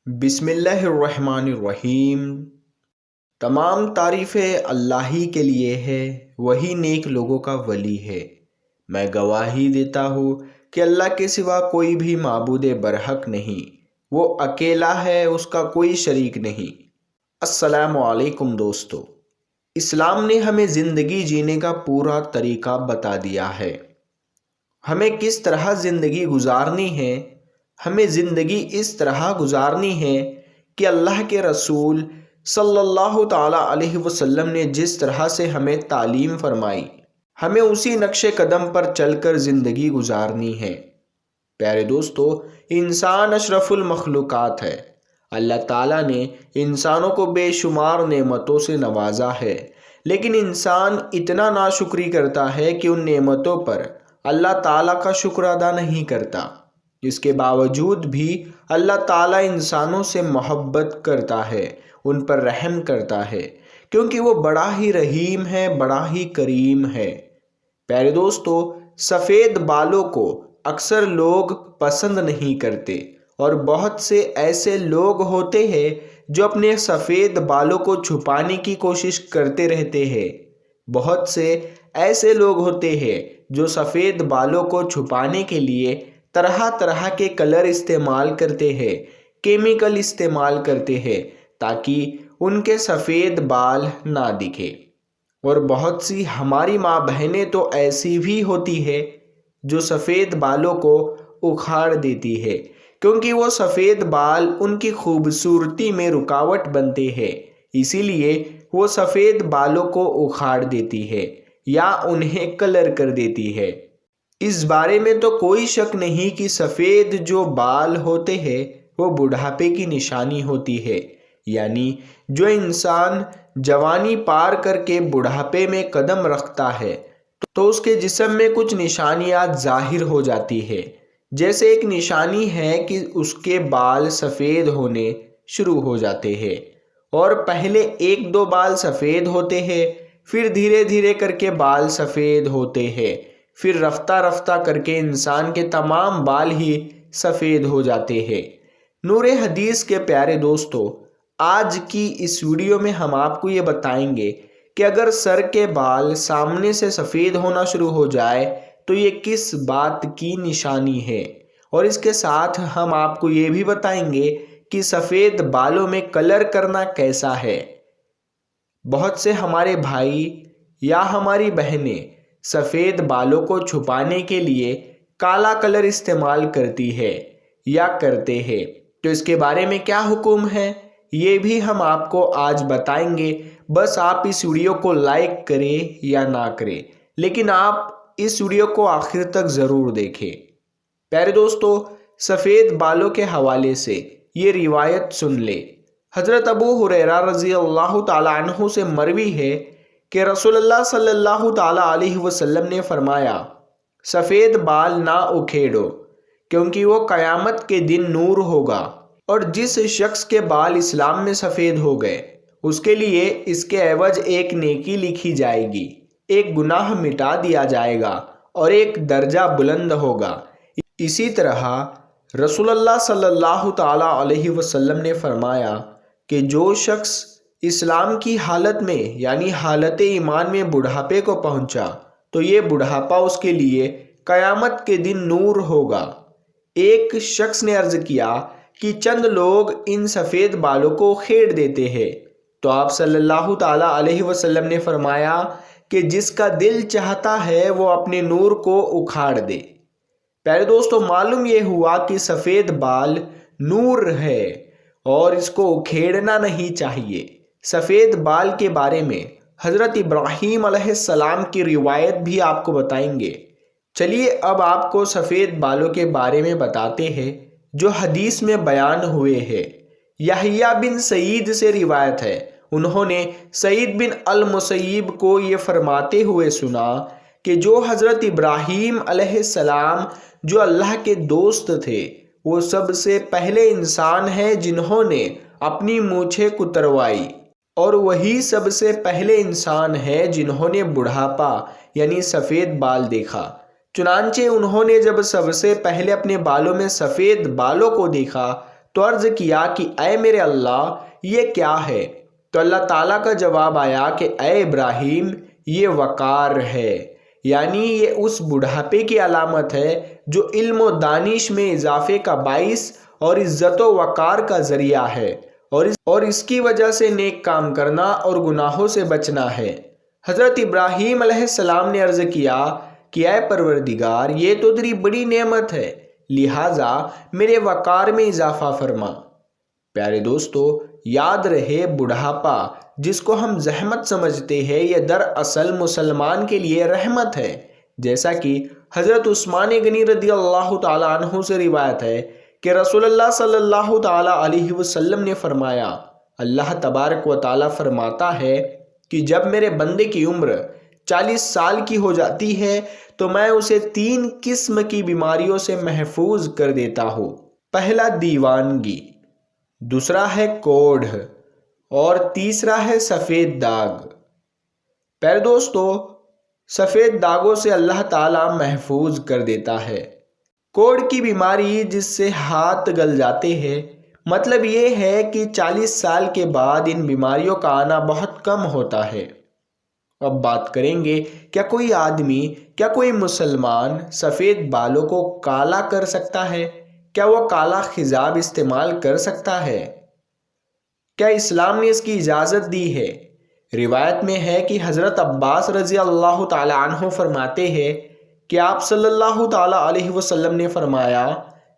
بسم اللہ الرحمن الرحیم۔ تمام تعریفیں اللہ ہی کے لیے ہے، وہی نیک لوگوں کا ولی ہے۔ میں گواہی دیتا ہوں کہ اللہ کے سوا کوئی بھی معبود برحق نہیں، وہ اکیلا ہے، اس کا کوئی شریک نہیں۔ السلام علیکم دوستو، اسلام نے ہمیں زندگی جینے کا پورا طریقہ بتا دیا ہے۔ ہمیں کس طرح زندگی گزارنی ہے؟ ہمیں زندگی اس طرح گزارنی ہے کہ اللہ کے رسول صلی اللہ تعالیٰ علیہ وسلم نے جس طرح سے ہمیں تعلیم فرمائی، ہمیں اسی نقش قدم پر چل کر زندگی گزارنی ہے۔ پیارے دوستو، انسان اشرف المخلوقات ہے۔ اللہ تعالیٰ نے انسانوں کو بے شمار نعمتوں سے نوازا ہے، لیکن انسان اتنا ناشکری کرتا ہے کہ ان نعمتوں پر اللہ تعالیٰ کا شکر ادا نہیں کرتا۔ اس کے باوجود بھی اللہ تعالیٰ انسانوں سے محبت کرتا ہے، ان پر رحم کرتا ہے، کیونکہ وہ بڑا ہی رحیم ہے، بڑا ہی کریم ہے۔ پیارے دوستو، سفید بالوں کو اکثر لوگ پسند نہیں کرتے، اور بہت سے ایسے لوگ ہوتے ہیں جو اپنے سفید بالوں کو چھپانے کی کوشش کرتے رہتے ہیں۔ بہت سے ایسے لوگ ہوتے ہیں جو سفید بالوں کو چھپانے کے لیے طرح طرح کے کلر استعمال کرتے ہیں، کیمیکل استعمال کرتے ہیں تاکہ ان کے سفید بال نہ دکھے۔ اور بہت سی ہماری ماں بہنیں تو ایسی بھی ہوتی ہے جو سفید بالوں کو اکھاڑ دیتی ہے، کیونکہ وہ سفید بال ان کی خوبصورتی میں رکاوٹ بنتے ہیں، اسی لیے وہ سفید بالوں کو اکھاڑ دیتی ہے یا انہیں کلر کر دیتی ہے۔ اس بارے میں تو کوئی شک نہیں کہ سفید جو بال ہوتے ہیں وہ بڑھاپے کی نشانی ہوتی ہے، یعنی جو انسان جوانی پار کر کے بڑھاپے میں قدم رکھتا ہے تو اس کے جسم میں کچھ نشانیات ظاہر ہو جاتی ہے۔ جیسے ایک نشانی ہے کہ اس کے بال سفید ہونے شروع ہو جاتے ہیں، اور پہلے ایک دو بال سفید ہوتے ہیں، پھر دھیرے دھیرے کر کے بال سفید ہوتے ہیں، پھر رفتہ رفتہ کر کے انسان کے تمام بال ہی سفید ہو جاتے ہیں۔ نور حدیث کے پیارے دوستو، آج کی اس ویڈیو میں ہم آپ کو یہ بتائیں گے کہ اگر سر کے بال سامنے سے سفید ہونا شروع ہو جائے تو یہ کس بات کی نشانی ہے، اور اس کے ساتھ ہم آپ کو یہ بھی بتائیں گے کہ سفید بالوں میں کلر کرنا کیسا ہے۔ بہت سے ہمارے بھائی یا ہماری بہنیں سفید بالوں کو چھپانے کے لیے کالا کلر استعمال کرتی ہے یا کرتے ہیں، تو اس کے بارے میں کیا حکم ہے یہ بھی ہم آپ کو آج بتائیں گے۔ بس آپ اس ویڈیو کو لائک کریں یا نہ کریں، لیکن آپ اس ویڈیو کو آخر تک ضرور دیکھیں۔ پیارے دوستو، سفید بالوں کے حوالے سے یہ روایت سن لے۔ حضرت ابو ہریرہ رضی اللہ تعالیٰ عنہ سے مروی ہے کہ رسول اللہ صلی اللہ تعالیٰ علیہ وسلم نے فرمایا، سفید بال نہ اکھیڑو، کیونکہ وہ قیامت کے دن نور ہوگا، اور جس شخص کے بال اسلام میں سفید ہو گئے اس کے لیے اس کے عوض ایک نیکی لکھی جائے گی، ایک گناہ مٹا دیا جائے گا اور ایک درجہ بلند ہوگا۔ اسی طرح رسول اللہ صلی اللہ تعالیٰ علیہ وسلم نے فرمایا کہ جو شخص اسلام کی حالت میں یعنی حالت ایمان میں بڑھاپے کو پہنچا تو یہ بڑھاپا اس کے لیے قیامت کے دن نور ہوگا۔ ایک شخص نے عرض کیا کہ چند لوگ ان سفید بالوں کو کھیڑ دیتے ہیں، تو آپ صلی اللہ تعالیٰ علیہ وسلم نے فرمایا کہ جس کا دل چاہتا ہے وہ اپنے نور کو اکھاڑ دے۔ پیارے دوستو، معلوم یہ ہوا کہ سفید بال نور ہے اور اس کو اکھیڑنا نہیں چاہیے۔ سفید بال کے بارے میں حضرت ابراہیم علیہ السلام کی روایت بھی آپ کو بتائیں گے۔ چلیے اب آپ کو سفید بالوں کے بارے میں بتاتے ہیں جو حدیث میں بیان ہوئے ہیں۔ یحییٰ بن سعید سے روایت ہے، انہوں نے سعید بن المسیب کو یہ فرماتے ہوئے سنا کہ جو حضرت ابراہیم علیہ السلام جو اللہ کے دوست تھے، وہ سب سے پہلے انسان ہیں جنہوں نے اپنی مونچھیں کتروائی، اور وہی سب سے پہلے انسان ہیں جنہوں نے بڑھاپا یعنی سفید بال دیکھا۔ چنانچہ انہوں نے جب سب سے پہلے اپنے بالوں میں سفید بالوں کو دیکھا تو عرض کیا کہ اے میرے اللہ یہ کیا ہے؟ تو اللہ تعالیٰ کا جواب آیا کہ اے ابراہیم یہ وقار ہے، یعنی یہ اس بڑھاپے کی علامت ہے جو علم و دانش میں اضافے کا باعث اور عزت و وقار کا ذریعہ ہے، اور اس کی وجہ سے نیک کام کرنا اور گناہوں سے بچنا ہے۔ حضرت ابراہیم علیہ السلام نے عرض کیا کہ اے پروردگار یہ تو تیری بڑی نعمت ہے، لہٰذا میرے وقار میں اضافہ فرما۔ پیارے دوستو، یاد رہے بڑھاپا جس کو ہم زحمت سمجھتے ہیں یہ دراصل مسلمان کے لیے رحمت ہے، جیسا کہ حضرت عثمان غنی رضی اللہ تعالیٰ عنہ سے روایت ہے کہ رسول اللہ صلی اللہ تعالیٰ علیہ وسلم نے فرمایا، اللہ تبارک و تعالیٰ فرماتا ہے کہ جب میرے بندے کی عمر 40 سال کی ہو جاتی ہے تو میں اسے 3 قسم کی بیماریوں سے محفوظ کر دیتا ہوں۔ پہلا دیوانگی، دوسرا ہے کوڑھ، اور تیسرا ہے سفید داغ۔ پیارے دوستو، سفید داغوں سے اللہ تعالیٰ محفوظ کر دیتا ہے۔ کوڑھ کی بیماری جس سے ہاتھ گل جاتے ہیں، مطلب یہ ہے کہ 40 سال کے بعد ان بیماریوں کا آنا بہت کم ہوتا ہے۔ اب بات کریں گے کیا کوئی آدمی، کیا کوئی مسلمان سفید بالوں کو کالا کر سکتا ہے؟ کیا وہ کالا خضاب استعمال کر سکتا ہے؟ کیا اسلام نے اس کی اجازت دی ہے؟ روایت میں ہے کہ حضرت عباس رضی اللہ تعالی عنہ فرماتے ہیں کہ آپ صلی اللہ تعالیٰ علیہ وسلم نے فرمایا،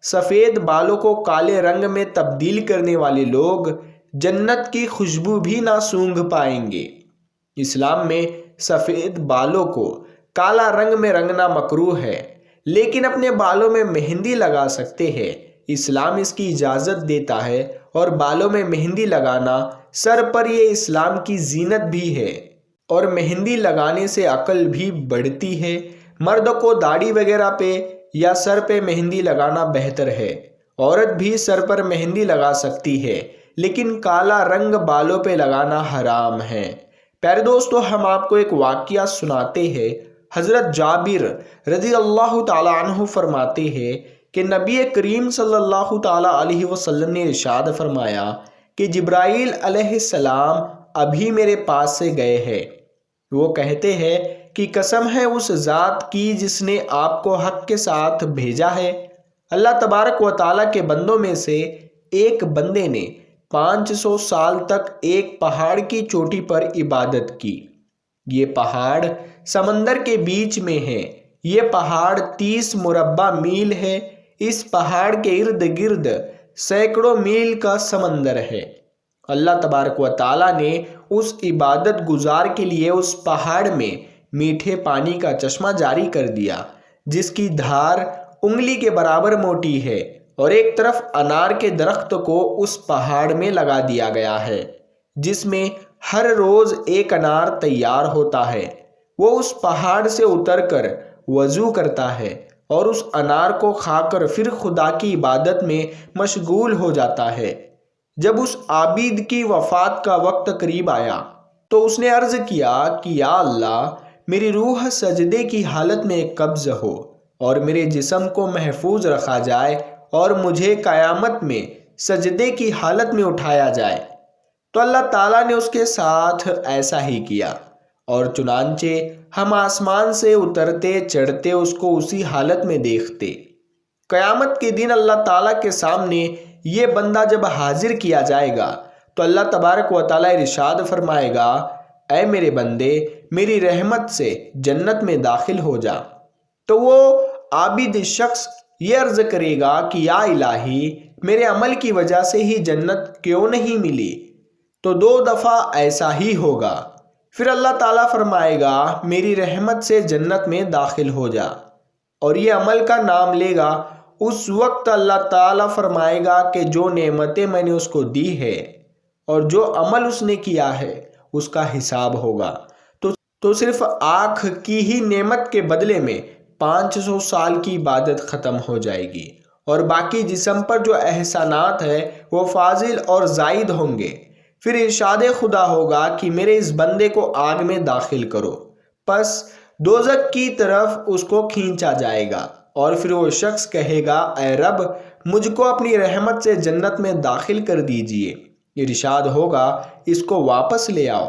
سفید بالوں کو کالے رنگ میں تبدیل کرنے والے لوگ جنت کی خوشبو بھی نہ سونگھ پائیں گے۔ اسلام میں سفید بالوں کو کالا رنگ میں رنگنا مکروہ ہے، لیکن اپنے بالوں میں مہندی لگا سکتے ہیں۔ اسلام اس کی اجازت دیتا ہے، اور بالوں میں مہندی لگانا سر پر یہ اسلام کی زینت بھی ہے، اور مہندی لگانے سے عقل بھی بڑھتی ہے۔ مرد کو داڑھی وغیرہ پہ یا سر پہ مہندی لگانا بہتر ہے۔ عورت بھی سر پر مہندی لگا سکتی ہے، لیکن کالا رنگ بالوں پہ لگانا حرام ہے۔ پیارے دوستو، ہم آپ کو ایک واقعہ سناتے ہیں۔ حضرت جابر رضی اللہ تعالیٰ عنہ فرماتے ہیں کہ نبی کریم صلی اللہ تعالیٰ علیہ وسلم نے ارشاد فرمایا کہ جبرائیل علیہ السلام ابھی میرے پاس سے گئے ہیں۔ وہ کہتے ہیں کہ قسم ہے اس ذات کی جس نے آپ کو حق کے ساتھ بھیجا ہے، اللہ تبارک و تعالیٰ کے بندوں میں سے ایک بندے نے 500 سال تک ایک پہاڑ کی چوٹی پر عبادت کی۔ یہ پہاڑ سمندر کے بیچ میں ہے۔ یہ پہاڑ 30 مربع میل ہے۔ اس پہاڑ کے ارد گرد سینکڑوں میل کا سمندر ہے۔ اللہ تبارک و تعالیٰ نے اس عبادت گزار کے لیے اس پہاڑ میں میٹھے پانی کا چشمہ جاری کر دیا، جس کی دھار انگلی کے برابر موٹی ہے، اور ایک طرف انار کے درخت کو اس پہاڑ میں لگا دیا گیا ہے، جس میں ہر روز ایک انار تیار ہوتا ہے۔ وہ اس پہاڑ سے اتر کر وضو کرتا ہے اور اس انار کو کھا کر پھر خدا کی عبادت میں مشغول ہو جاتا ہے۔ جب اس عابد کی وفات کا وقت قریب آیا تو اس نے عرض کیا کہ یا اللہ، میری روح سجدے کی حالت میں قبض ہو اور میرے جسم کو محفوظ رکھا جائے اور مجھے قیامت میں سجدے کی حالت میں اٹھایا جائے۔ تو اللہ تعالیٰ نے اس کے ساتھ ایسا ہی کیا، اور چنانچہ ہم آسمان سے اترتے چڑھتے اس کو اسی حالت میں دیکھتے۔ قیامت کے دن اللہ تعالیٰ کے سامنے یہ بندہ جب حاضر کیا جائے گا تو اللہ تبارک و تعالیٰ ارشاد فرمائے گا، اے میرے بندے، میری رحمت سے جنت میں داخل ہو جا۔ تو وہ عابد شخص یہ عرض کرے گا کہ یا الہی، میرے عمل کی وجہ سے ہی جنت کیوں نہیں ملی؟ تو 2 دفعہ ایسا ہی ہوگا۔ پھر اللہ تعالیٰ فرمائے گا، میری رحمت سے جنت میں داخل ہو جا، اور یہ عمل کا نام لے گا۔ اس وقت اللہ تعالیٰ فرمائے گا کہ جو نعمتیں میں نے اس کو دی ہے اور جو عمل اس نے کیا ہے اس کا حساب ہوگا۔ تو صرف آنکھ کی ہی نعمت کے بدلے میں 500 سال کی عبادت ختم ہو جائے گی، اور باقی جسم پر جو احسانات ہے وہ فاضل اور زائد ہوں گے۔ پھر ارشاد خدا ہوگا کہ میرے اس بندے کو آگ میں داخل کرو، پس دوزخ کی طرف اس کو کھینچا جائے گا، اور پھر وہ شخص کہے گا، اے رب، مجھ کو اپنی رحمت سے جنت میں داخل کر دیجئے۔ ارشاد ہوگا اس کو واپس لے آؤ،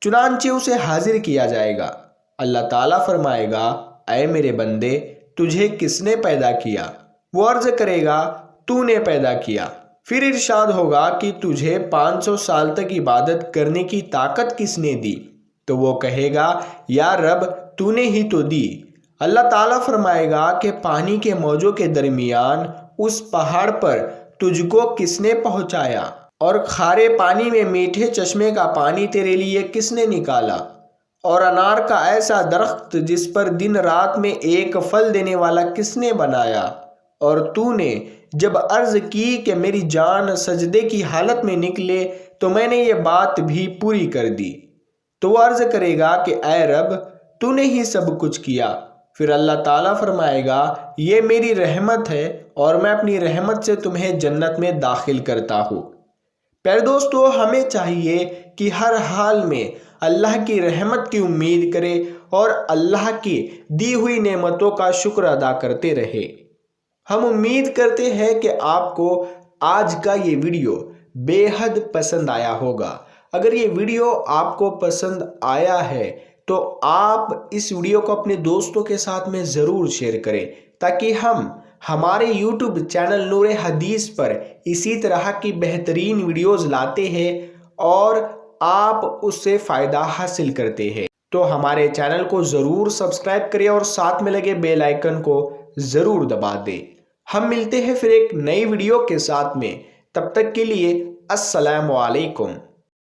چنانچہ اسے حاضر کیا جائے گا۔ اللہ تعالیٰ فرمائے گا اے میرے بندے تجھے کس نے پیدا کیا؟ وہ عرض کرے گا تو نے پیدا کیا۔ پھر ارشاد ہوگا کہ تجھے 500 سال تک عبادت کرنے کی طاقت کس نے دی؟ تو وہ کہے گا یا رب تو نے ہی تو دی۔ اللہ تعالیٰ فرمائے گا کہ پانی کے موجوں کے درمیان اس پہاڑ پر تجھ کو کس نے پہنچایا؟ اور کھارے پانی میں میٹھے چشمے کا پانی تیرے لیے کس نے نکالا؟ اور انار کا ایسا درخت جس پر دن رات میں ایک پھل دینے والا کس نے بنایا؟ اور تو نے جب عرض کی کہ میری جان سجدے کی حالت میں نکلے تو میں نے یہ بات بھی پوری کر دی۔ تو وہ عرض کرے گا کہ اے رب تو نے ہی سب کچھ کیا۔ پھر اللہ تعالیٰ فرمائے گا یہ میری رحمت ہے اور میں اپنی رحمت سے تمہیں جنت میں داخل کرتا ہوں۔ پیارے دوستو، ہمیں چاہیے کہ ہر حال میں اللہ کی رحمت کی امید کرے اور اللہ کی دی ہوئی نعمتوں کا شکر ادا کرتے رہے۔ ہم امید کرتے ہیں کہ آپ کو آج کا یہ ویڈیو بے حد پسند آیا ہوگا۔ اگر یہ ویڈیو آپ کو پسند آیا ہے تو آپ اس ویڈیو کو اپنے دوستوں کے ساتھ میں ضرور شیئر کریں تاکہ ہمارے یوٹیوب چینل نور حدیث پر اسی طرح کی بہترین ویڈیوز لاتے ہیں اور آپ اس سے فائدہ حاصل کرتے ہیں۔ تو ہمارے چینل کو ضرور سبسکرائب کریں اور ساتھ میں لگے بیل آئیکن کو ضرور دبا دیں۔ ہم ملتے ہیں پھر ایک نئی ویڈیو کے ساتھ میں، تب تک کے لیے السلام علیکم۔